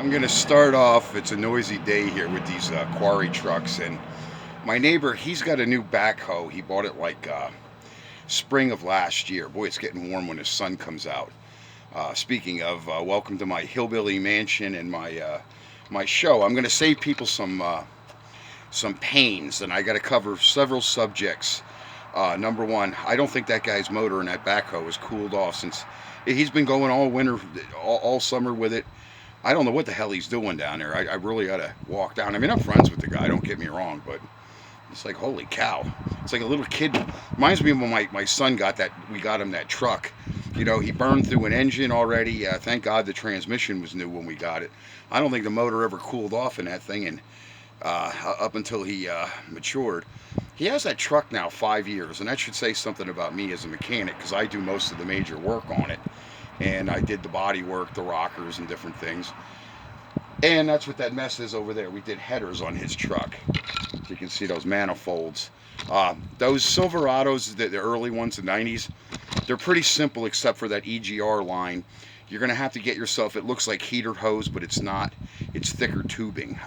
I'm going to start off. It's a noisy day here with these quarry trucks, and my neighbor, he's got a new backhoe. He bought it like spring of last year. Boy, it's getting warm when the sun comes out. Speaking of, welcome to my hillbilly mansion and my show. I'm going to save people some pains, and I got to cover several subjects. Number one, I don't think that guy's motor in that backhoe has cooled off since he's been going all winter, all summer with it. I don't know what the hell he's doing down there. I really ought to walk down. I mean, I'm friends with the guy, don't get me wrong, but it's like, holy cow. It's like a little kid. Reminds me of when my son got that, we got him that truck. You know, he burned through an engine already. Thank God the transmission was new when we got it. I don't think the motor ever cooled off in that thing, and up until he matured. He has that truck now 5 years, and that should say something about me as a mechanic because I do most of the major work on it. And I did the body work, the rockers, and different things. And that's what that mess is over there. We did headers on his truck. You can see those manifolds. Those Silverados, the early ones, the 90s, they're pretty simple except for that EGR line. You're going to have to get yourself, it looks like heater hose, but it's not. It's thicker tubing.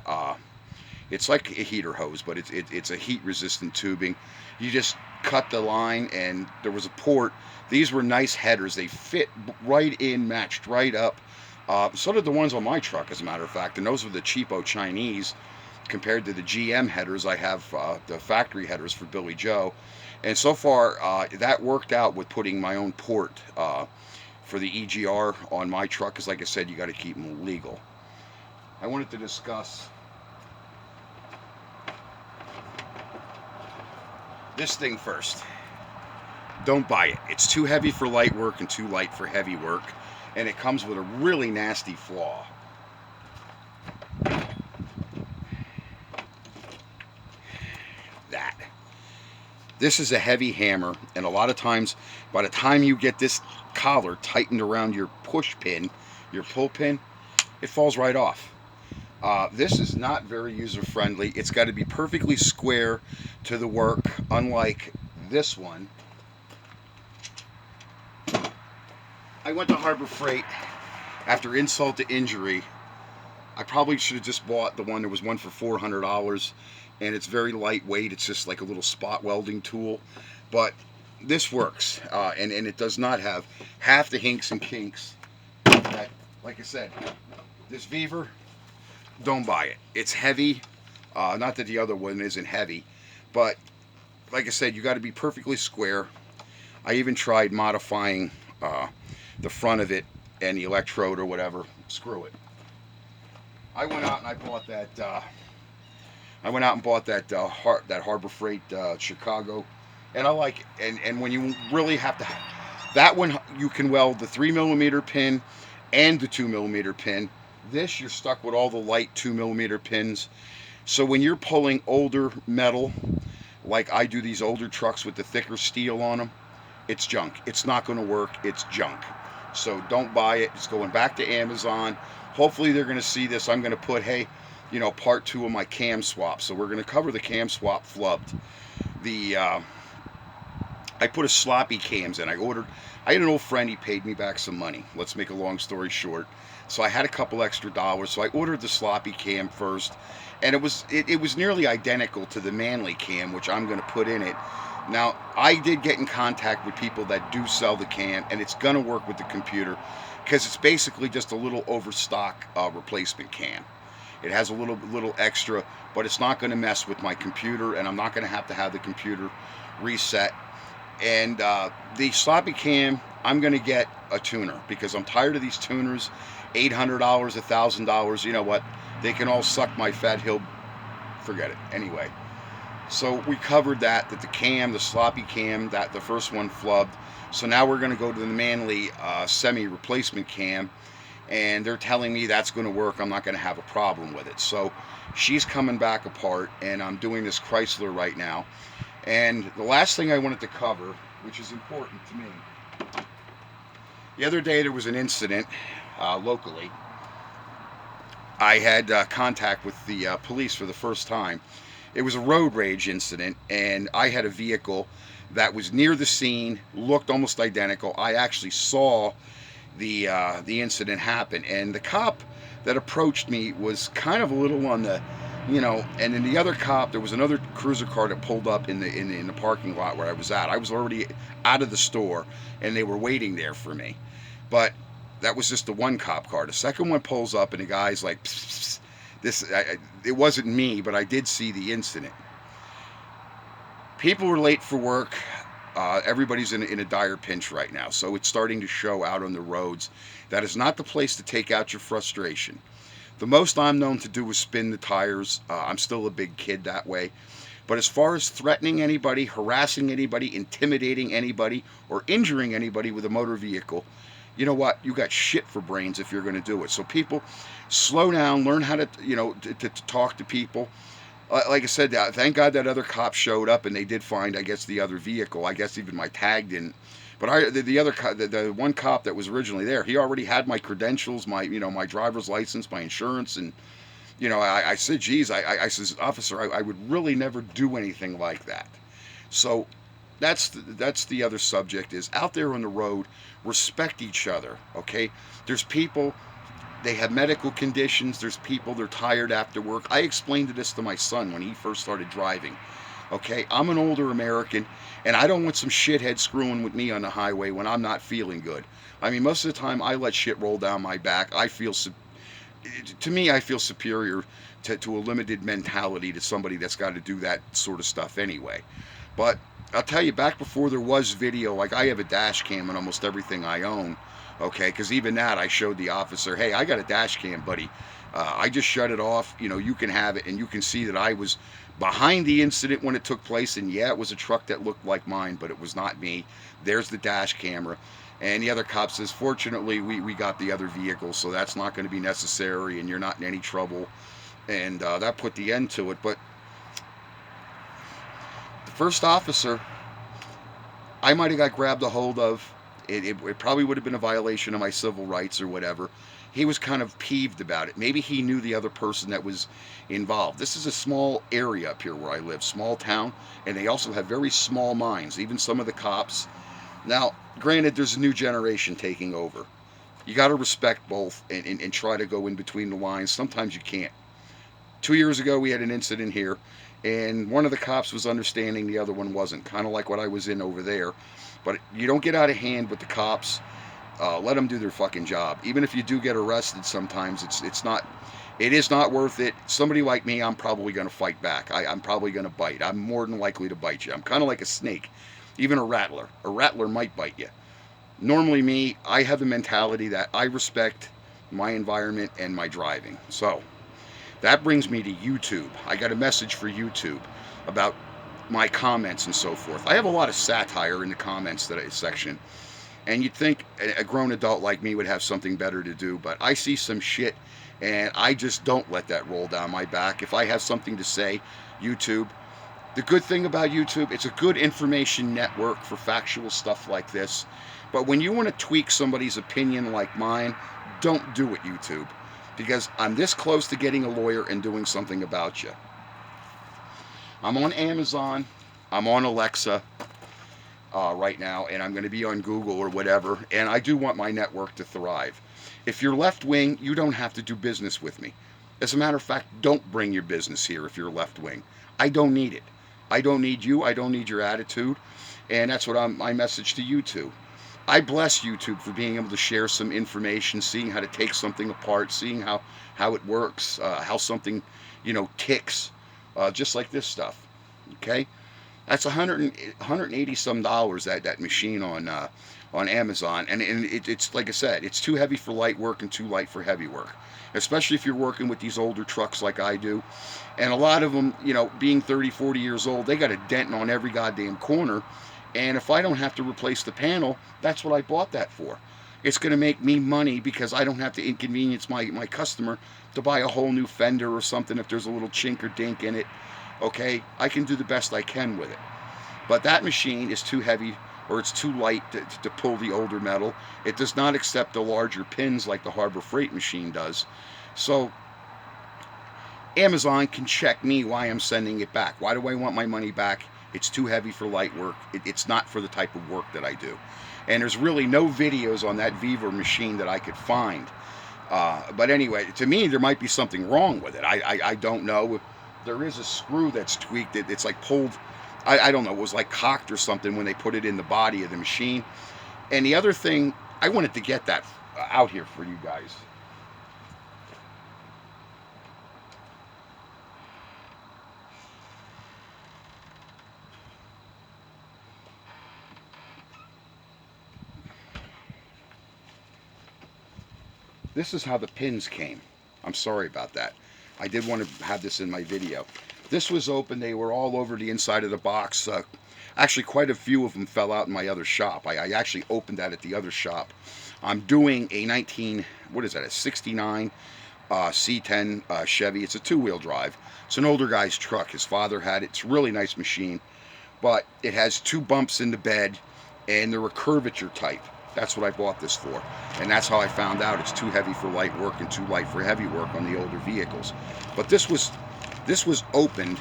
It's like a heater hose, but it's a heat-resistant tubing. You just cut the line, and there was a port. These were nice headers. They fit right in, matched right up. So did the ones on my truck, as a matter of fact, and those were the cheapo Chinese compared to the GM headers. I have the factory headers for Billy Joe, and so far that worked out with putting my own port for the EGR on my truck, because like I said, you got to keep them legal. I wanted to discuss this thing first. Don't buy it. It's too heavy for light work and too light for heavy work, and it comes with a really nasty flaw. That. This is a heavy hammer, and a lot of times, by the time you get this collar tightened around your push pin, your pull pin, it falls right off. This is not very user-friendly. It's got to be perfectly square to the work, unlike this one. I went to Harbor Freight after insult to injury. I probably should have just bought the one. There was one for $400, and it's very lightweight. It's just like a little spot welding tool. But this works, and it does not have half the hinks and kinks that, like I said, this Beaver, don't buy it. It's heavy. Not that the other one isn't heavy, but like I said, you got to be perfectly square. I even tried modifying the front of it and the electrode or whatever. Screw it. I went out and I bought that. That Harbor Freight Chicago, and I like it. And when you really have to, that one you can weld the 3mm pin and the 2mm pin. This, you're stuck with all the light 2mm pins. So when you're pulling older metal, like I do these older trucks with the thicker steel on them, it's junk. It's not going to work. It's junk. So don't buy it. It's going back to Amazon. Hopefully they're going to see this. I'm going to put, hey, you know, part 2 of my cam swap. So we're going to cover the cam swap flubbed. I put a sloppy cams in. I had an old friend, he paid me back some money. Let's make a long story short. So I had a couple extra dollars, so I ordered the sloppy cam first, and it was nearly identical to the manly cam, which I'm going to put in it. Now, I did get in contact with people that do sell the cam, and it's going to work with the computer, because it's basically just a little overstock replacement cam. It has a little extra, but it's not going to mess with my computer, and I'm not going to have the computer reset. And the sloppy cam, I'm going to get a tuner, because I'm tired of these tuners. $800, $1,000, you know what? They can all suck my fat hill. Forget it. Anyway, so we covered that the cam, the sloppy cam, that the first one flubbed. So now we're going to go to the manly semi-replacement cam, and they're telling me that's going to work. I'm not going to have a problem with it. So she's coming back apart, and I'm doing this Chrysler right now. And the last thing I wanted to cover, which is important to me, the other day there was an incident locally. I had contact with the police for the first time. It was a road rage incident, and I had a vehicle that was near the scene, looked almost identical. I actually saw the incident happen, and the cop that approached me was kind of a little on the, and then the other cop, there was another cruiser car that pulled up in the parking lot where I was at. I was already out of the store, and they were waiting there for me. But that was just the one cop car. The second one pulls up, and the guy's like, psst, psst. It wasn't me, but I did see the incident. People were late for work. Everybody's in a dire pinch right now, so it's starting to show out on the roads. That is not the place to take out your frustration. The most I'm known to do is spin the tires. I'm still a big kid that way. But as far as threatening anybody, harassing anybody, intimidating anybody, or injuring anybody with a motor vehicle, you know what? You got shit for brains if you're going to do it. So people, slow down, learn how to, to talk to people. Like I said, thank God that other cop showed up and they did find, I guess, the other vehicle. I guess even my tag didn't. But the one cop that was originally there, he already had my credentials, my driver's license, my insurance, and I said, geez, I says, officer, I would really never do anything like that. So that's the other subject is out there on the road, respect each other. Okay, there's people. They have medical conditions. There's people, they're tired after work. I explained this to my son when he first started driving. Okay, I'm an older American, and I don't want some shithead screwing with me on the highway when I'm not feeling good. I mean, most of the time I let shit roll down my back. I feel superior to a limited mentality to somebody that's got to do that sort of stuff anyway. But I'll tell you, back before there was video, like I have a dash cam on almost everything I own. Okay, because even that, I showed the officer, hey, I got a dash cam, buddy. I just shut it off. You can have it, and you can see that I was behind the incident when it took place. And yeah, it was a truck that looked like mine, but it was not me. There's the dash camera. And the other cop says, fortunately, we got the other vehicle, so that's not going to be necessary, and you're not in any trouble. And that put the end to it. But the first officer, I might have got grabbed a hold of. It probably would have been a violation of my civil rights or whatever. He was kind of peeved about it. Maybe he knew the other person that was involved. This is a small area up here where I live, small town, and they also have very small minds, even some of the cops. Now, granted, there's a new generation taking over. You got to respect both and try to go in between the lines. Sometimes you can't. 2 years ago, we had an incident here, and one of the cops was understanding, the other one wasn't, kind of like what I was in over there. But you don't get out of hand with the cops. Let them do their fucking job. Even if you do get arrested sometimes, it is not worth it. Somebody like me, I'm probably going to fight back. I'm probably going to bite. I'm more than likely to bite you. I'm kind of like a snake, even a rattler. A rattler might bite you. Normally me, I have the mentality that I respect my environment and my driving. So that brings me to YouTube. I got a message for YouTube about my comments and so forth. I have a lot of satire in the comments section, and you'd think a grown adult like me would have something better to do, but I see some shit and I just don't let that roll down my back. If I have something to say, YouTube, the good thing about YouTube, it's a good information network for factual stuff like this. But when you want to tweak somebody's opinion like mine, don't do it, YouTube, because I'm this close to getting a lawyer and doing something about you. I'm on Amazon, I'm on Alexa right now, and I'm going to be on Google or whatever, and I do want my network to thrive. If you're left-wing, you don't have to do business with me. As a matter of fact, don't bring your business here if you're left-wing. I don't need it. I don't need you. I don't need your attitude, and that's what my message to YouTube. I bless YouTube for being able to share some information, seeing how to take something apart, seeing how it works, how something, ticks. Just like this stuff, okay? That's $180 some that machine on Amazon, and it's like I said, it's too heavy for light work and too light for heavy work, especially if you're working with these older trucks like I do, and a lot of them, being 30, 40 years old, they got a dent on every goddamn corner, and if I don't have to replace the panel, that's what I bought that for. It's going to make me money because I don't have to inconvenience my customer to buy a whole new fender or something if there's a little chink or dink in it. Okay, I can do the best I can with it. But that machine is too heavy, or it's too light to pull the older metal. It does not accept the larger pins like the Harbor Freight machine does. So Amazon can check me why I'm sending it back. Why do I want my money back? It's too heavy for light work. It's not for the type of work that I do. And there's really no videos on that Viva machine that I could find But anyway, to me, there might be something wrong with it. I don't know. There is a screw that's tweaked. It's like pulled. I don't know. It was like cocked or something when they put it in the body of the machine. And the other thing, I wanted to get that out here for you guys. This is how the pins came. I'm sorry about that. I did want to have this in my video. This was open. They were all over the inside of the box. Actually, quite a few of them fell out in my other shop. I actually opened that at the other shop. I'm doing a 19, what is that, a 69 C10 Chevy. It's a two-wheel drive. It's an older guy's truck. His father had it. It's a really nice machine. But it has two bumps in the bed, and they're a curvature type. That's what I bought this for. And that's how I found out it's too heavy for light work and too light for heavy work on the older vehicles. But this was opened.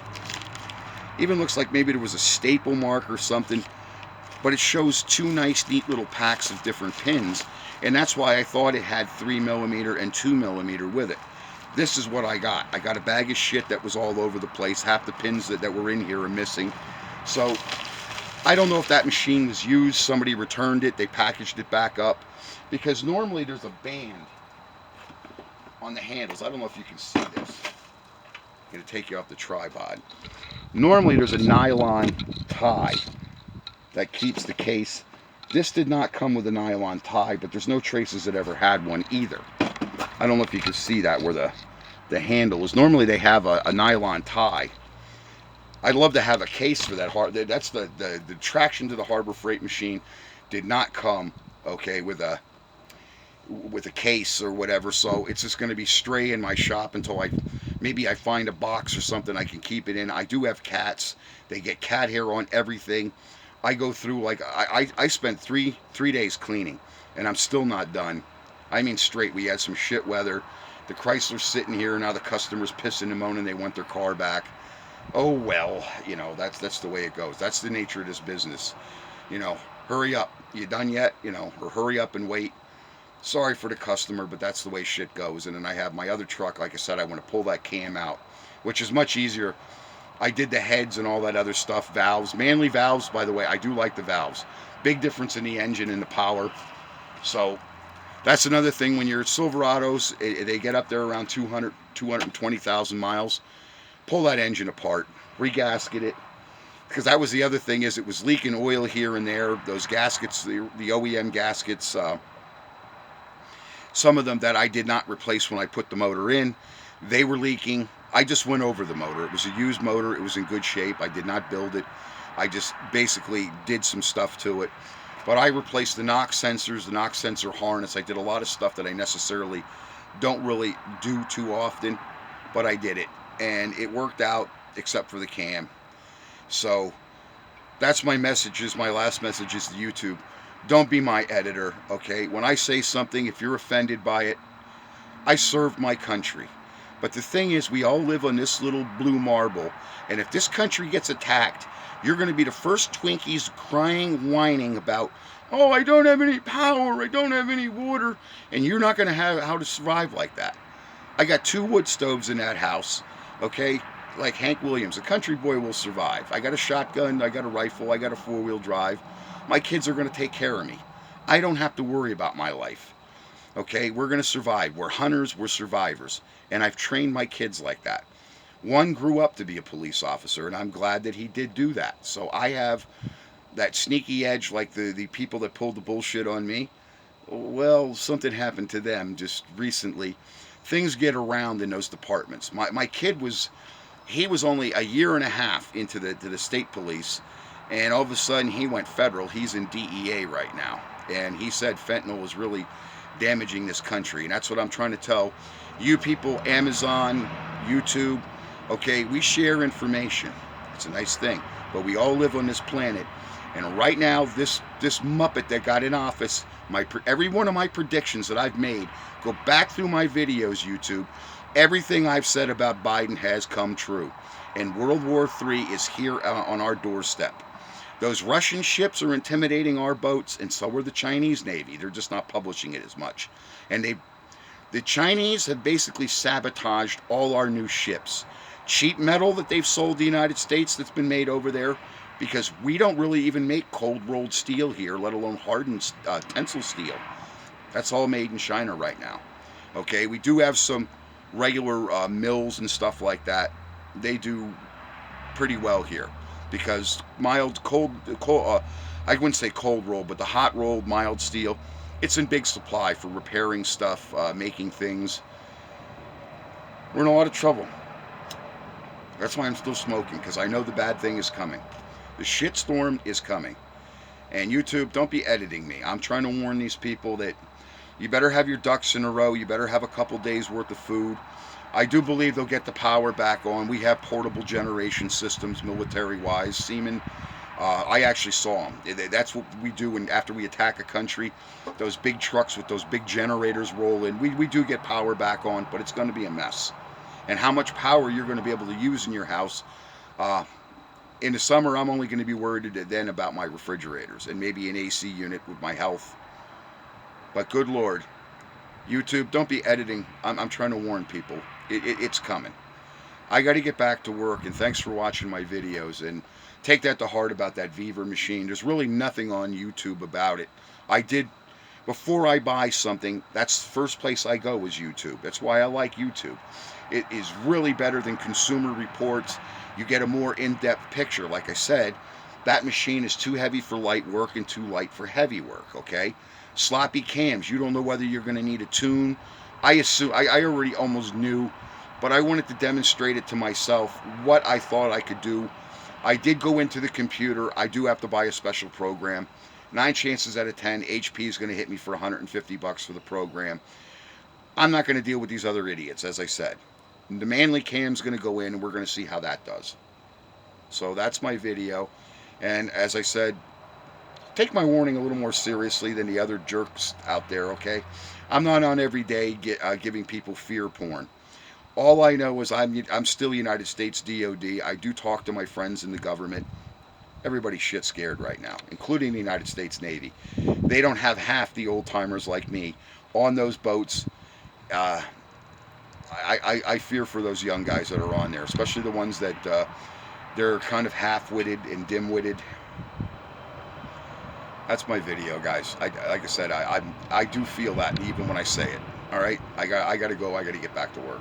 Even looks like maybe there was a staple mark or something. But it shows two nice, neat little packs of different pins. And that's why I thought it had 3mm and 2mm with it. This is what I got. I got a bag of shit that was all over the place. Half the pins that were in here are missing. So I don't know if that machine was used. Somebody returned it. They packaged it back up. Because normally there's a band on the handles. I don't know if you can see this. I'm going to take you off the tripod. Normally there's a nylon tie that keeps the case. This did not come with a nylon tie, but there's no traces that ever had one either. I don't know if you can see that where the handle is. Normally they have a nylon tie. I'd love to have a case for that. That's the traction to the Harbor Freight machine did not come, okay, with a case or whatever. So it's just going to be stray in my shop until maybe I find a box or something I can keep it in. I do have cats. They get cat hair on everything. I go through, like, I spent three days cleaning, and I'm still not done. I mean, straight. We had some shit weather. The Chrysler's sitting here, now the customer's pissing and moaning they want their car back. Oh, well, you know, that's the way it goes. That's the nature of this business. You know, hurry up. You done yet? You know, or hurry up and wait. Sorry for the customer, but that's the way shit goes. And then I have my other truck. Like I said, I want to pull that cam out, which is much easier. I did the heads and all that other stuff. Valves. Manly valves, by the way. I do like the valves. Big difference in the engine and the power. So that's another thing. When you're Silverados, they get up there around 220,000 miles. Pull that engine apart. Regasket it. Because that was the other thing, is it was leaking oil here and there. Those gaskets, the OEM gaskets, some of them that I did not replace when I put the motor in, they were leaking. I just went over the motor. It was a used motor. It was in good shape. I did not build it. I just basically did some stuff to it. But I replaced the knock sensors, the knock sensor harness. I did a lot of stuff that I necessarily don't really do too often, but I did it. And it worked out, except for the cam. So that's my message. My last message is to YouTube. Don't be my editor, okay? When I say something, if you're offended by it, I serve my country. But the thing is, we all live on this little blue marble, and if this country gets attacked, you're going to be the first Twinkies crying, whining about, oh, I don't have any power, I don't have any water, and you're not going to have how to survive like that. I got 2 wood stoves in that house, okay? Like Hank Williams, a country boy will survive. I got a shotgun, I got a rifle, I got a 4-wheel drive. My kids are going to take care of me. I don't have to worry about my life. Okay, we're going to survive. We're hunters, we're survivors. And I've trained my kids like that. One grew up to be a police officer, and I'm glad that he did do that. So I have that sneaky edge, like the people that pulled the bullshit on me. Well, something happened to them just recently. Things get around in those departments. My kid he was only a year and a half into the state police, and all of a sudden he went federal. He's in DEA right now, and he said fentanyl was really damaging this country. And that's what I'm trying to tell you people, Amazon, YouTube. Okay, we share information. It's a nice thing, but we all live on this planet. And right now, this Muppet that got in office, every one of my predictions that I've made, go back through my videos, YouTube. Everything I've said about Biden has come true. And World War III is here on our doorstep. Those Russian ships are intimidating our boats, and so are the Chinese Navy. They're just not publishing it as much. And The Chinese have basically sabotaged all our new ships. Cheap metal that they've sold the United States that's been made over there, because we don't really even make cold rolled steel here, let alone hardened tensile steel. That's all made in China right now. Okay, we do have some regular mills and stuff like that. They do pretty well here because mild, I wouldn't say cold roll, but the hot rolled mild steel, it's in big supply for repairing stuff, making things. We're in a lot of trouble. That's why I'm still smoking, because I know the bad thing is coming. The shitstorm is coming. And YouTube, don't be editing me. I'm trying to warn these people that you better have your ducks in a row. You better have a couple days worth of food. I do believe they'll get the power back on. We have portable generation systems, military-wise. Seamen, I actually saw them. That's what we do after we attack a country. Those big trucks with those big generators roll in. We do get power back on, but it's going to be a mess. And how much power you're going to be able to use in your house. In the summer, I'm only going to be worried then about my refrigerators and maybe an AC unit with my health. But good Lord, YouTube, don't be editing. I'm trying to warn people. It's coming. I got to get back to work, and thanks for watching my videos. And take that to heart about that Viver machine. There's really nothing on YouTube about it. Before I buy something, that's the first place I go is YouTube. That's why I like YouTube. It is really better than Consumer Reports. You get a more in-depth picture. Like I said, that machine is too heavy for light work and too light for heavy work, okay? Sloppy cams, you don't know whether you're going to need a tune. I already almost knew, but I wanted to demonstrate it to myself, what I thought I could do. I did go into the computer. I do have to buy a special program. 9 chances out of 10, HP is going to hit me for $150 for the program. I'm not going to deal with these other idiots, as I said. The Manly cam's going to go in, and we're going to see how that does. So that's my video. And as I said, take my warning a little more seriously than the other jerks out there, okay? I'm not on every day giving people fear porn. All I know is I'm still United States DOD. I do talk to my friends in the government. Everybody's shit scared right now, including the United States Navy. They don't have half the old-timers like me on those boats. I fear for those young guys that are on there, especially the ones that they're kind of half-witted and dim-witted. That's my video, guys. Like I said, I do feel that even when I say it. All right, I got to go. I got to get back to work.